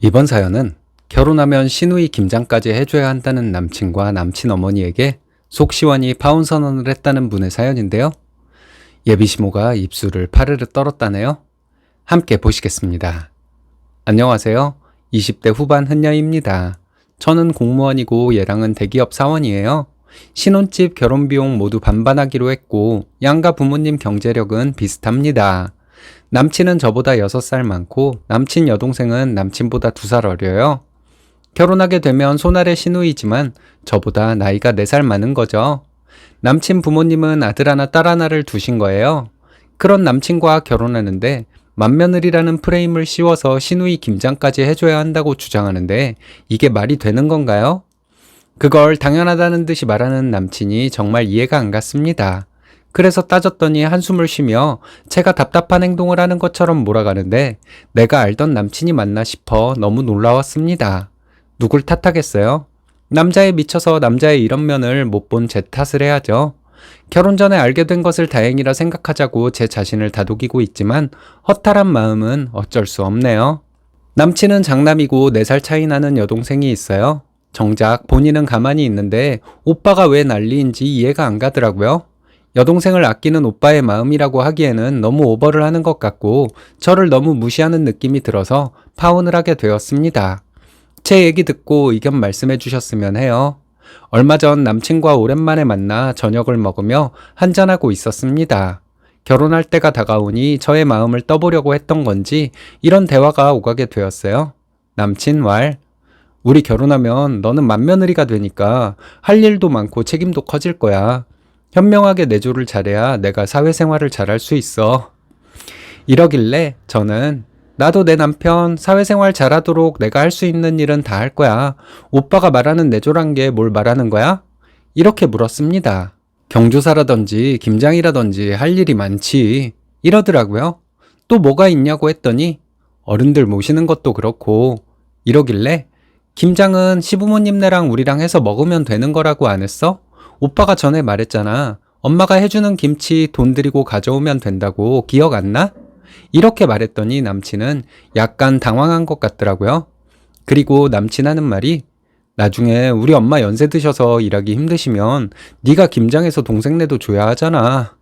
이번 사연은 결혼하면 시누이 김장까지 해줘야 한다는 남친과 남친 어머니에게 속 시원히 파혼 선언을 했다는 분의 사연인데요. 예비시모가 입술을 파르르 떨었다네요. 함께 보시겠습니다. 안녕하세요. 20대 후반 흔녀입니다. 저는 공무원이고 얘랑은 대기업 사원이에요. 신혼집 결혼비용 모두 반반하기로 했고 양가 부모님 경제력은 비슷합니다. 남친은 저보다 6살 많고 남친 여동생은 남친보다 2살 어려요. 결혼하게 되면 손아래 시누이지만 저보다 나이가 4살 많은 거죠. 남친 부모님은 아들 하나 딸 하나를 두신 거예요. 그런 남친과 결혼하는데 맏며느리라는 프레임을 씌워서 시누이 김장까지 해줘야 한다고 주장하는데 이게 말이 되는 건가요? 그걸 당연하다는 듯이 말하는 남친이 정말 이해가 안 갔습니다. 그래서 따졌더니 한숨을 쉬며 제가 답답한 행동을 하는 것처럼 몰아가는데 내가 알던 남친이 맞나 싶어 너무 놀라웠습니다. 누굴 탓하겠어요? 남자에 미쳐서 남자의 이런 면을 못 본 제 탓을 해야죠. 결혼 전에 알게 된 것을 다행이라 생각하자고 제 자신을 다독이고 있지만 허탈한 마음은 어쩔 수 없네요. 남친은 장남이고 4살 차이 나는 여동생이 있어요. 정작 본인은 가만히 있는데 오빠가 왜 난리인지 이해가 안 가더라고요. 여동생을 아끼는 오빠의 마음이라고 하기에는 너무 오버를 하는 것 같고 저를 너무 무시하는 느낌이 들어서 파혼을 하게 되었습니다. 제 얘기 듣고 의견 말씀해 주셨으면 해요. 얼마 전 남친과 오랜만에 만나 저녁을 먹으며 한잔하고 있었습니다. 결혼할 때가 다가오니 저의 마음을 떠보려고 했던 건지 이런 대화가 오가게 되었어요. 남친 왈, 우리 결혼하면 너는 맏며느리가 되니까 할 일도 많고 책임도 커질 거야. 현명하게 내조를 잘해야 내가 사회생활을 잘할 수 있어. 이러길래 저는 나도 내 남편 사회생활 잘하도록 내가 할 수 있는 일은 다 할 거야. 오빠가 말하는 내조란 게 뭘 말하는 거야? 이렇게 물었습니다. 경조사라든지 김장이라든지 할 일이 많지. 이러더라고요. 또 뭐가 있냐고 했더니 어른들 모시는 것도 그렇고 이러길래 김장은 시부모님네랑 우리랑 해서 먹으면 되는 거라고 안 했어? 오빠가 전에 말했잖아. 엄마가 해주는 김치 돈 들이고 가져오면 된다고 기억 안 나? 이렇게 말했더니 남친은 약간 당황한 것 같더라고요. 그리고 남친 하는 말이 나중에 우리 엄마 연세 드셔서 일하기 힘드시면 네가 김장해서 동생네도 줘야 하잖아.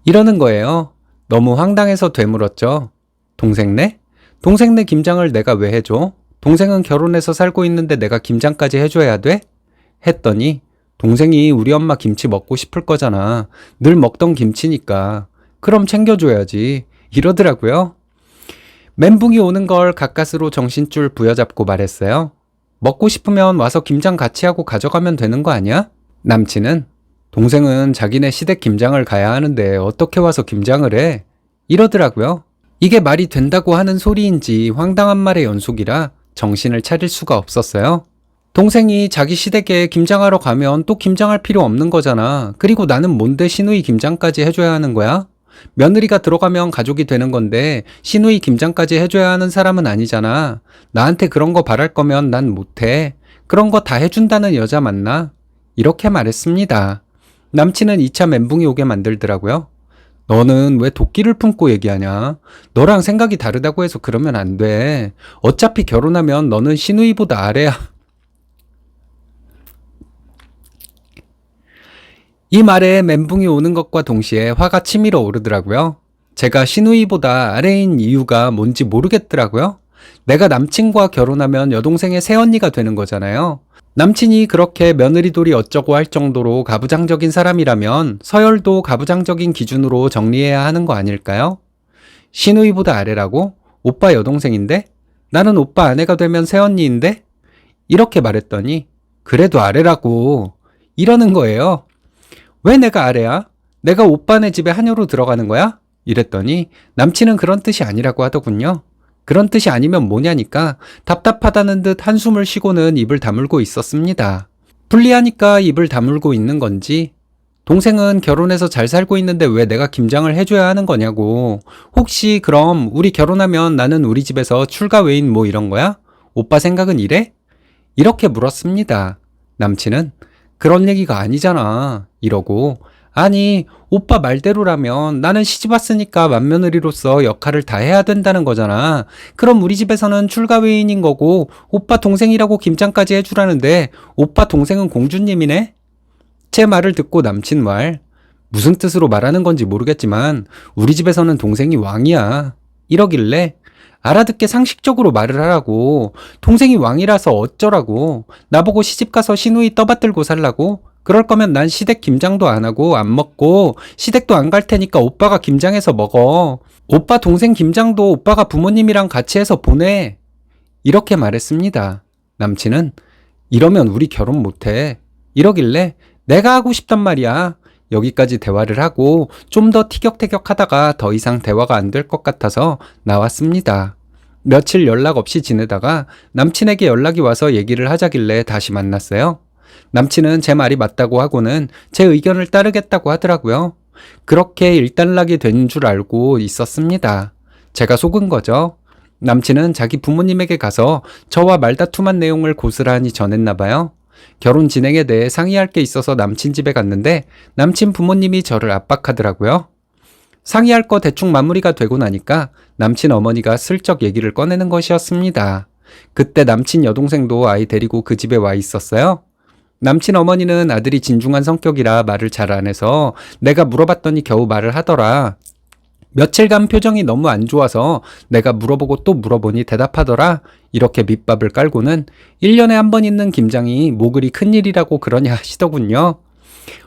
이러는 거예요. 너무 황당해서 되물었죠. 동생네? 동생네 김장을 내가 왜 해줘? 동생은 결혼해서 살고 있는데 내가 김장까지 해줘야 돼? 했더니 동생이 우리 엄마 김치 먹고 싶을 거잖아. 늘 먹던 김치니까. 그럼 챙겨줘야지. 이러더라고요. 멘붕이 오는 걸 가까스로 정신줄 부여잡고 말했어요. 먹고 싶으면 와서 김장 같이 하고 가져가면 되는 거 아니야? 남친은 동생은 자기네 시댁 김장을 가야 하는데 어떻게 와서 김장을 해? 이러더라고요. 이게 말이 된다고 하는 소리인지 황당한 말의 연속이라 정신을 차릴 수가 없었어요. 동생이 자기 시댁에 김장하러 가면 또 김장할 필요 없는 거잖아. 그리고 나는 뭔데 시누이 김장까지 해줘야 하는 거야? 며느리가 들어가면 가족이 되는 건데 시누이 김장까지 해줘야 하는 사람은 아니잖아. 나한테 그런 거 바랄 거면 난 못해. 그런 거 다 해준다는 여자 맞나? 이렇게 말했습니다. 남친은 2차 멘붕이 오게 만들더라고요. 너는 왜 도끼를 품고 얘기하냐? 너랑 생각이 다르다고 해서 그러면 안 돼. 어차피 결혼하면 너는 시누이보다 아래야. 이 말에 멘붕이 오는 것과 동시에 화가 치밀어 오르더라고요. 제가 시누이보다 아래인 이유가 뭔지 모르겠더라고요. 내가 남친과 결혼하면 여동생의 새언니가 되는 거잖아요. 남친이 그렇게 며느리돌이 어쩌고 할 정도로 가부장적인 사람이라면 서열도 가부장적인 기준으로 정리해야 하는 거 아닐까요? 시누이보다 아래라고? 오빠 여동생인데? 나는 오빠 아내가 되면 새언니인데? 이렇게 말했더니 그래도 아래라고 이러는 거예요. 왜 내가 아래야? 내가 오빠네 집에 한여로 들어가는 거야? 이랬더니 남친은 그런 뜻이 아니라고 하더군요. 그런 뜻이 아니면 뭐냐니까 답답하다는 듯 한숨을 쉬고는 입을 다물고 있었습니다. 불리하니까 입을 다물고 있는 건지 동생은 결혼해서 잘 살고 있는데 왜 내가 김장을 해줘야 하는 거냐고. 혹시 그럼 우리 결혼하면 나는 우리 집에서 출가 외인 뭐 이런 거야? 오빠 생각은 이래? 이렇게 물었습니다. 남친은 그런 얘기가 아니잖아. 이러고 아니, 오빠 말대로라면 나는 시집 왔으니까 맏며느리로서 역할을 다 해야 된다는 거잖아. 그럼 우리 집에서는 출가 외인인 거고 오빠 동생이라고 김장까지 해주라는데 오빠 동생은 공주님이네? 제 말을 듣고 남친 말. 무슨 뜻으로 말하는 건지 모르겠지만 우리 집에서는 동생이 왕이야. 이러길래 알아듣게 상식적으로 말을 하라고. 동생이 왕이라서 어쩌라고. 나보고 시집가서 시누이 떠받들고 살라고. 그럴 거면 난 시댁 김장도 안 하고 안 먹고 시댁도 안 갈 테니까 오빠가 김장해서 먹어. 오빠 동생 김장도 오빠가 부모님이랑 같이 해서 보내. 이렇게 말했습니다. 남친은 이러면 우리 결혼 못해. 이러길래 내가 하고 싶단 말이야. 여기까지 대화를 하고 좀 더 티격태격 하다가 더 이상 대화가 안 될 것 같아서 나왔습니다. 며칠 연락 없이 지내다가 남친에게 연락이 와서 얘기를 하자길래 다시 만났어요. 남친은 제 말이 맞다고 하고는 제 의견을 따르겠다고 하더라고요. 그렇게 일단락이 된 줄 알고 있었습니다. 제가 속은 거죠. 남친은 자기 부모님에게 가서 저와 말다툼한 내용을 고스란히 전했나 봐요. 결혼 진행에 대해 상의할 게 있어서 남친 집에 갔는데 남친 부모님이 저를 압박하더라고요. 상의할 거 대충 마무리가 되고 나니까 남친 어머니가 슬쩍 얘기를 꺼내는 것이었습니다. 그때 남친 여동생도 아이 데리고 그 집에 와 있었어요. 남친 어머니는 아들이 진중한 성격이라 말을 잘 안 해서 내가 물어봤더니 겨우 말을 하더라. 며칠간 표정이 너무 안 좋아서 내가 물어보고 또 물어보니 대답하더라. 이렇게 밑밥을 깔고는 1년에 한 번 있는 김장이 뭐 그리 큰일이라고 그러냐 하시더군요.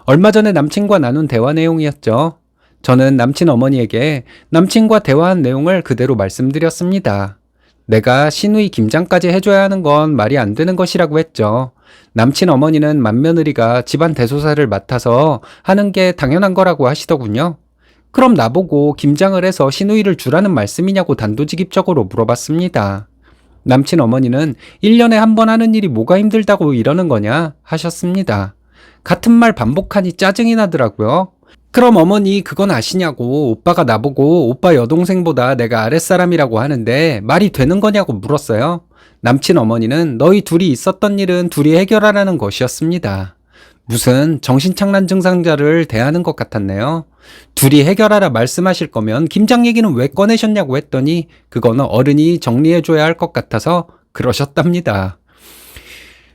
얼마 전에 남친과 나눈 대화 내용이었죠. 저는 남친 어머니에게 남친과 대화한 내용을 그대로 말씀드렸습니다. 내가 시누이 김장까지 해줘야 하는 건 말이 안 되는 것이라고 했죠. 남친 어머니는 맏며느리가 집안 대소사를 맡아서 하는 게 당연한 거라고 하시더군요. 그럼 나보고 김장을 해서 시누이를 주라는 말씀이냐고 단도직입적으로 물어봤습니다. 남친 어머니는 1년에 한 번 하는 일이 뭐가 힘들다고 이러는 거냐 하셨습니다. 같은 말 반복하니 짜증이 나더라고요. 그럼 어머니 그건 아시냐고. 오빠가 나보고 오빠 여동생보다 내가 아랫사람이라고 하는데 말이 되는 거냐고 물었어요. 남친 어머니는 너희 둘이 있었던 일은 둘이 해결하라는 것이었습니다. 무슨 정신착란 증상자를 대하는 것 같았네요. 둘이 해결하라 말씀하실 거면 김장 얘기는 왜 꺼내셨냐고 했더니 그거는 어른이 정리해줘야 할 것 같아서 그러셨답니다.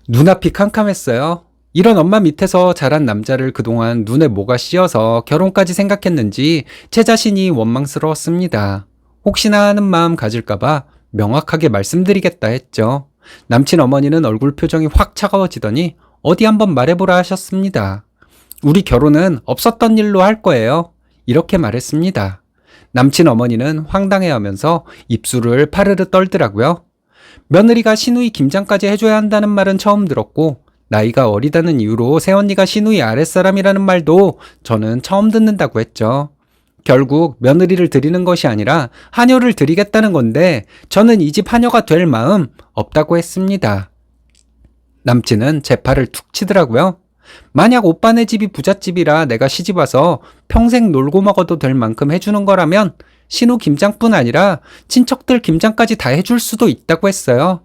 눈앞이 캄캄했어요. 이런 엄마 밑에서 자란 남자를 그동안 눈에 뭐가 씌어서 결혼까지 생각했는지 제 자신이 원망스러웠습니다. 혹시나 하는 마음 가질까봐 명확하게 말씀드리겠다 했죠. 남친 어머니는 얼굴 표정이 확 차가워지더니 어디 한번 말해보라 하셨습니다. 우리 결혼은 없었던 일로 할 거예요. 이렇게 말했습니다. 남친 어머니는 황당해하면서 입술을 파르르 떨더라고요. 며느리가 시누이 김장까지 해줘야 한다는 말은 처음 들었고 나이가 어리다는 이유로 새언니가 시누이 아랫사람이라는 말도 저는 처음 듣는다고 했죠. 결국 며느리를 드리는 것이 아니라 하녀를 드리겠다는 건데 저는 이 집 하녀가 될 마음 없다고 했습니다. 남친은 제 팔을 툭 치더라고요. 만약 오빠네 집이 부잣집이라 내가 시집와서 평생 놀고 먹어도 될 만큼 해주는 거라면 신우 김장뿐 아니라 친척들 김장까지 다 해줄 수도 있다고 했어요.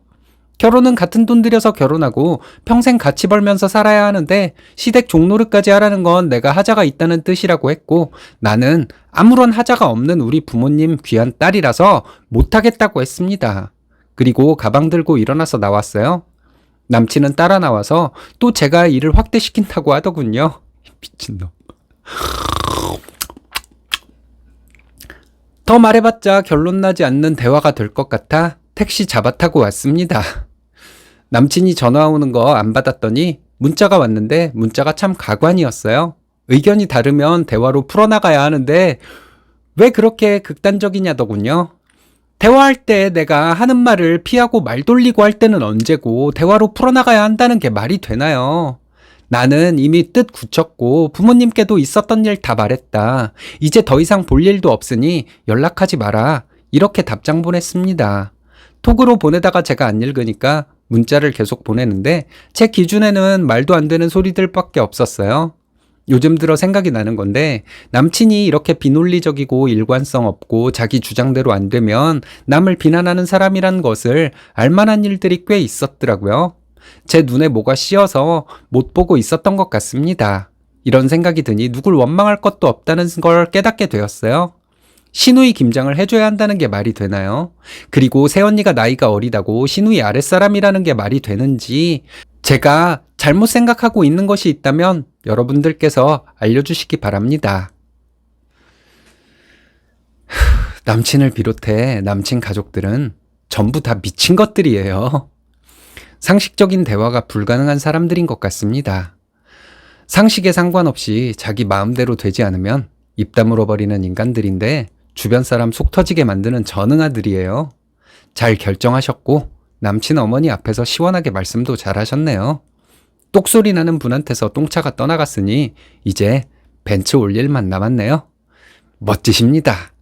결혼은 같은 돈 들여서 결혼하고 평생 같이 벌면서 살아야 하는데 시댁 종노릇까지 하라는 건 내가 하자가 있다는 뜻이라고 했고 나는 아무런 하자가 없는 우리 부모님 귀한 딸이라서 못하겠다고 했습니다. 그리고 가방 들고 일어나서 나왔어요. 남친은 따라 나와서 또 제가 일을 확대시킨다고 하더군요. 미친놈. 더 말해봤자 결론 나지 않는 대화가 될 것 같아 택시 잡아 타고 왔습니다. 남친이 전화 오는 거 안 받았더니 문자가 왔는데 문자가 참 가관이었어요. 의견이 다르면 대화로 풀어나가야 하는데 왜 그렇게 극단적이냐더군요. 대화할 때 내가 하는 말을 피하고 말 돌리고 할 때는 언제고 대화로 풀어나가야 한다는 게 말이 되나요? 나는 이미 뜻 굳혔고 부모님께도 있었던 일 다 말했다. 이제 더 이상 볼 일도 없으니 연락하지 마라. 이렇게 답장 보냈습니다. 톡으로 보내다가 제가 안 읽으니까 문자를 계속 보내는데 제 기준에는 말도 안 되는 소리들밖에 없었어요. 요즘 들어 생각이 나는 건데 남친이 이렇게 비논리적이고 일관성 없고 자기 주장대로 안 되면 남을 비난하는 사람이란 것을 알만한 일들이 꽤 있었더라고요. 제 눈에 뭐가 씌어서 못 보고 있었던 것 같습니다. 이런 생각이 드니 누굴 원망할 것도 없다는 걸 깨닫게 되었어요. 시누이 김장을 해줘야 한다는 게 말이 되나요? 그리고 새언니가 나이가 어리다고 시누이 아랫사람이라는 게 말이 되는지 제가 잘못 생각하고 있는 것이 있다면 여러분들께서 알려주시기 바랍니다. 남친을 비롯해 남친 가족들은 전부 다 미친 것들이에요. 상식적인 대화가 불가능한 사람들인 것 같습니다. 상식에 상관없이 자기 마음대로 되지 않으면 입 다물어 버리는 인간들인데 주변 사람 속 터지게 만드는 전응아들이에요. 잘 결정하셨고 남친 어머니 앞에서 시원하게 말씀도 잘 하셨네요. 똑소리 나는 분한테서 똥차가 떠나갔으니 이제 벤츠 올 일만 남았네요. 멋지십니다.